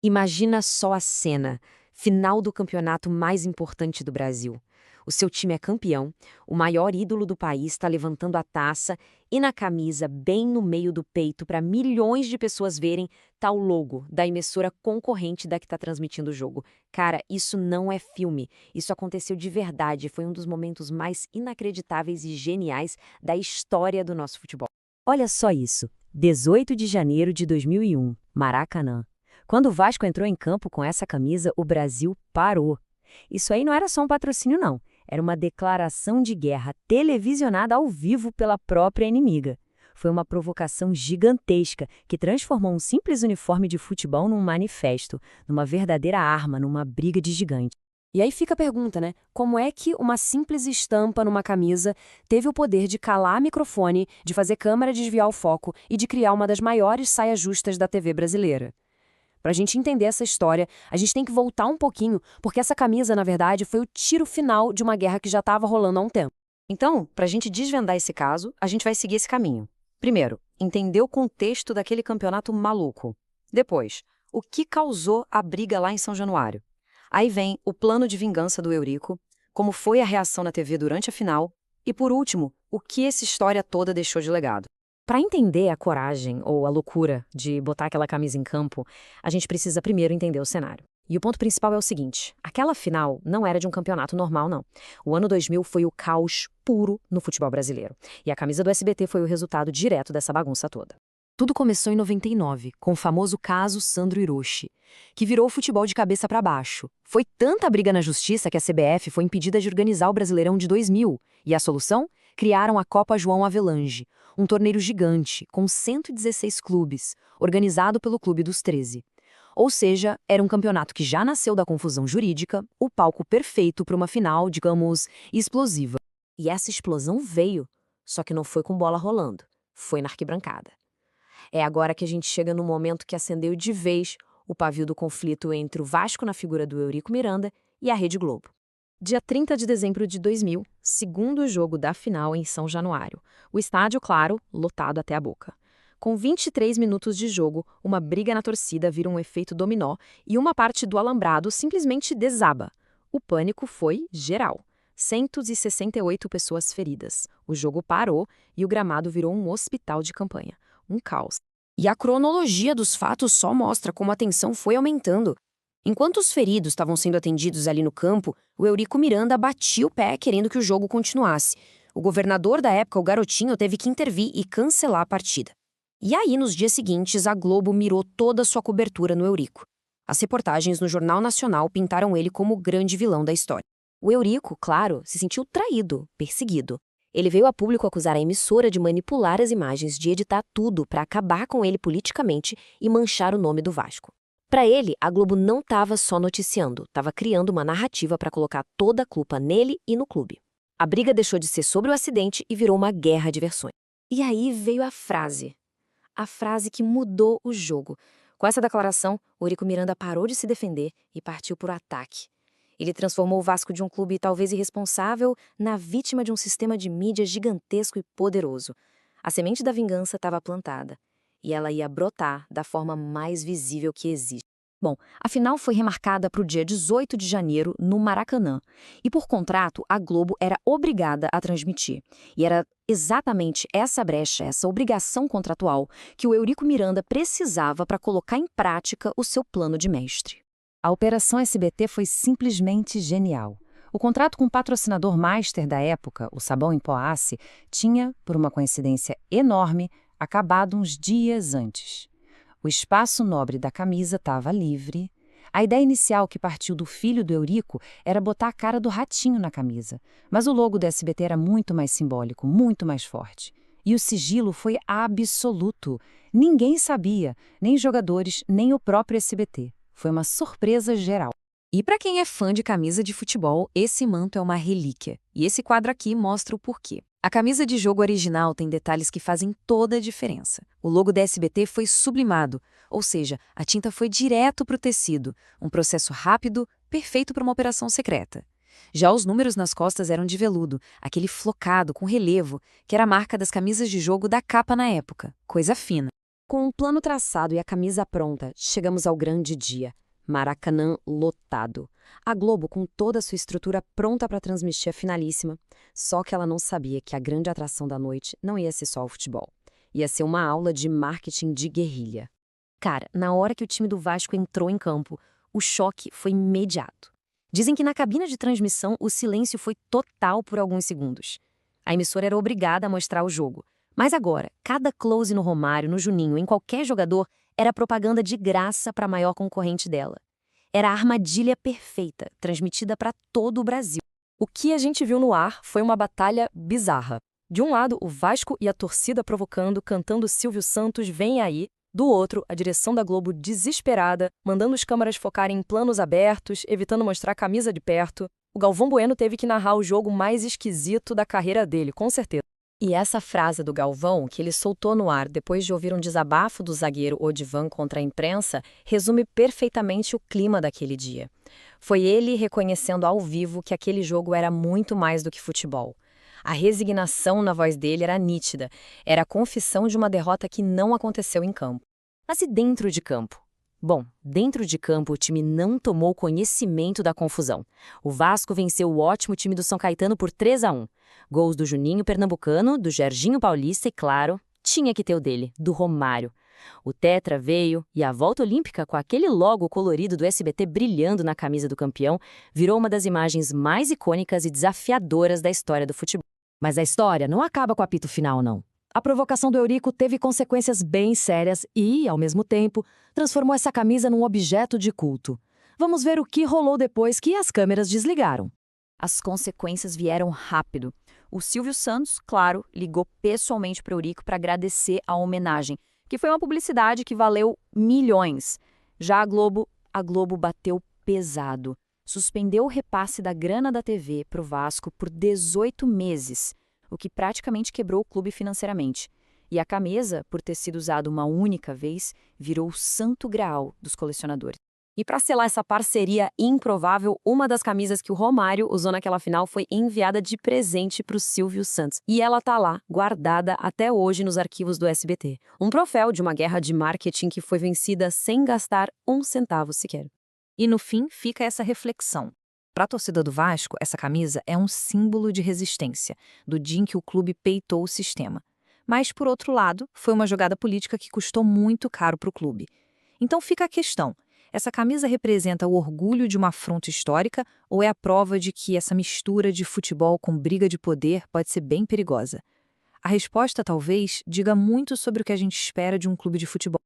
Imagina só a cena, final do campeonato mais importante do Brasil. O seu time é campeão, o maior ídolo do país está levantando a taça e na camisa, bem no meio do peito, para milhões de pessoas verem, tá o logo da emissora concorrente da que está transmitindo o jogo. Cara, isso não é filme, isso aconteceu de verdade, foi um dos momentos mais inacreditáveis e geniais da história do nosso futebol. Olha só isso, 18 de janeiro de 2001, Maracanã. Quando o Vasco entrou em campo com essa camisa, o Brasil parou. Isso aí não era só um patrocínio, não. Era uma declaração de guerra televisionada ao vivo pela própria inimiga. Foi uma provocação gigantesca que transformou um simples uniforme de futebol num manifesto, numa verdadeira arma, numa briga de gigante. E aí fica a pergunta, né? Como é que uma simples estampa numa camisa teve o poder de calar microfone, de fazer câmera desviar o foco e de criar uma das maiores saias justas da TV brasileira? Para a gente entender essa história, a gente tem que voltar um pouquinho, porque essa camisa, na verdade, foi o tiro final de uma guerra que já estava rolando há um tempo. Então, para a gente desvendar esse caso, a gente vai seguir esse caminho. Primeiro, entender o contexto daquele campeonato maluco. Depois, o que causou a briga lá em São Januário. Aí vem o plano de vingança do Eurico, como foi a reação na TV durante a final, e por último, o que essa história toda deixou de legado. Para entender a coragem ou a loucura de botar aquela camisa em campo, a gente precisa primeiro entender o cenário. E o ponto principal é o seguinte, aquela final não era de um campeonato normal, não. O ano 2000 foi o caos puro no futebol brasileiro. E a camisa do SBT foi o resultado direto dessa bagunça toda. Tudo começou em 99, com o famoso caso Sandro Hiroshi, que virou o futebol de cabeça para baixo. Foi tanta briga na justiça que a CBF foi impedida de organizar o Brasileirão de 2000. E a solução? Criaram a Copa João Avelange, um torneio gigante, com 116 clubes, organizado pelo Clube dos 13. Ou seja, era um campeonato que já nasceu da confusão jurídica, o palco perfeito para uma final, digamos, explosiva. E essa explosão veio, só que não foi com bola rolando, foi na arquibancada. É agora que a gente chega no momento que acendeu de vez o pavio do conflito entre o Vasco na figura do Eurico Miranda e a Rede Globo. Dia 30 de dezembro de 2000, segundo jogo da final em São Januário. O estádio, claro, lotado até a boca. Com 23 minutos de jogo, uma briga na torcida vira um efeito dominó e uma parte do alambrado simplesmente desaba. O pânico foi geral. 168 pessoas feridas. O jogo parou e o gramado virou um hospital de campanha. Um caos. E a cronologia dos fatos só mostra como a tensão foi aumentando. Enquanto os feridos estavam sendo atendidos ali no campo, o Eurico Miranda batia o pé querendo que o jogo continuasse. O governador da época, o Garotinho, teve que intervir e cancelar a partida. E aí, nos dias seguintes, a Globo mirou toda a sua cobertura no Eurico. As reportagens no Jornal Nacional pintaram ele como o grande vilão da história. O Eurico, claro, se sentiu traído, perseguido. Ele veio a público acusar a emissora de manipular as imagens, de editar tudo para acabar com ele politicamente e manchar o nome do Vasco. Para ele, a Globo não estava só noticiando, estava criando uma narrativa para colocar toda a culpa nele e no clube. A briga deixou de ser sobre o acidente e virou uma guerra de versões. E aí veio a frase que mudou o jogo. Com essa declaração, o Eurico Miranda parou de se defender e partiu para o ataque. Ele transformou o Vasco de um clube talvez irresponsável na vítima de um sistema de mídia gigantesco e poderoso. A semente da vingança estava plantada. E ela ia brotar da forma mais visível que existe. Bom, a final foi remarcada para o dia 18 de janeiro, no Maracanã. E por contrato, a Globo era obrigada a transmitir. E era exatamente essa brecha, essa obrigação contratual, que o Eurico Miranda precisava para colocar em prática o seu plano de mestre. A Operação SBT foi simplesmente genial. O contrato com o patrocinador master da época, o Sabão em Pó Ace, tinha, por uma coincidência enorme, acabado uns dias antes. O espaço nobre da camisa estava livre. A ideia inicial que partiu do filho do Eurico era botar a cara do ratinho na camisa, mas o logo do SBT era muito mais simbólico, muito mais forte. E o sigilo foi absoluto. Ninguém sabia, nem os jogadores, nem o próprio SBT. Foi uma surpresa geral. E para quem é fã de camisa de futebol, esse manto é uma relíquia. E esse quadro aqui mostra o porquê. A camisa de jogo original tem detalhes que fazem toda a diferença. O logo da SBT foi sublimado, ou seja, a tinta foi direto para o tecido, um processo rápido, perfeito para uma operação secreta. Já os números nas costas eram de veludo, aquele flocado com relevo, que era a marca das camisas de jogo da capa na época, coisa fina. Com um plano traçado e a camisa pronta, chegamos ao grande dia. Maracanã lotado. A Globo com toda a sua estrutura pronta para transmitir a finalíssima. Só que ela não sabia que a grande atração da noite não ia ser só o futebol. Ia ser uma aula de marketing de guerrilha. Cara, na hora que o time do Vasco entrou em campo, o choque foi imediato. Dizem que na cabina de transmissão o silêncio foi total por alguns segundos. A emissora era obrigada a mostrar o jogo. Mas agora, cada close no Romário, no Juninho, em qualquer jogador, era propaganda de graça para a maior concorrente dela. Era a armadilha perfeita, transmitida para todo o Brasil. O que a gente viu no ar foi uma batalha bizarra. De um lado, o Vasco e a torcida provocando, cantando Silvio Santos Vem Aí. Do outro, a direção da Globo desesperada, mandando os câmeras focarem em planos abertos, evitando mostrar a camisa de perto. O Galvão Bueno teve que narrar o jogo mais esquisito da carreira dele, com certeza. E essa frase do Galvão, que ele soltou no ar depois de ouvir um desabafo do zagueiro Odivan contra a imprensa, resume perfeitamente o clima daquele dia. Foi ele reconhecendo ao vivo que aquele jogo era muito mais do que futebol. A resignação na voz dele era nítida, era a confissão de uma derrota que não aconteceu em campo. Mas e dentro de campo? Bom, dentro de campo o time não tomou conhecimento da confusão. O Vasco venceu o ótimo time do São Caetano por 3-1. Gols do Juninho Pernambucano, do Gerginho Paulista e, claro, tinha que ter o dele, do Romário. O tetra veio e a volta olímpica, com aquele logo colorido do SBT brilhando na camisa do campeão, virou uma das imagens mais icônicas e desafiadoras da história do futebol. Mas a história não acaba com o apito final, não. A provocação do Eurico teve consequências bem sérias e, ao mesmo tempo, transformou essa camisa num objeto de culto. Vamos ver o que rolou depois que as câmeras desligaram. As consequências vieram rápido. O Silvio Santos, claro, ligou pessoalmente para o Eurico para agradecer a homenagem, que foi uma publicidade que valeu milhões. Já a Globo bateu pesado. Suspendeu o repasse da grana da TV para o Vasco por 18 meses, o que praticamente quebrou o clube financeiramente. E a camisa, por ter sido usada uma única vez, virou o santo graal dos colecionadores. E para selar essa parceria improvável, uma das camisas que o Romário usou naquela final foi enviada de presente para o Silvio Santos. E ela tá lá, guardada até hoje nos arquivos do SBT. Um troféu de uma guerra de marketing que foi vencida sem gastar um centavo sequer. E no fim fica essa reflexão. Para a torcida do Vasco, essa camisa é um símbolo de resistência, do dia em que o clube peitou o sistema. Mas, por outro lado, foi uma jogada política que custou muito caro para o clube. Então fica a questão. Essa camisa representa o orgulho de uma afronta histórica ou é a prova de que essa mistura de futebol com briga de poder pode ser bem perigosa? A resposta, talvez, diga muito sobre o que a gente espera de um clube de futebol.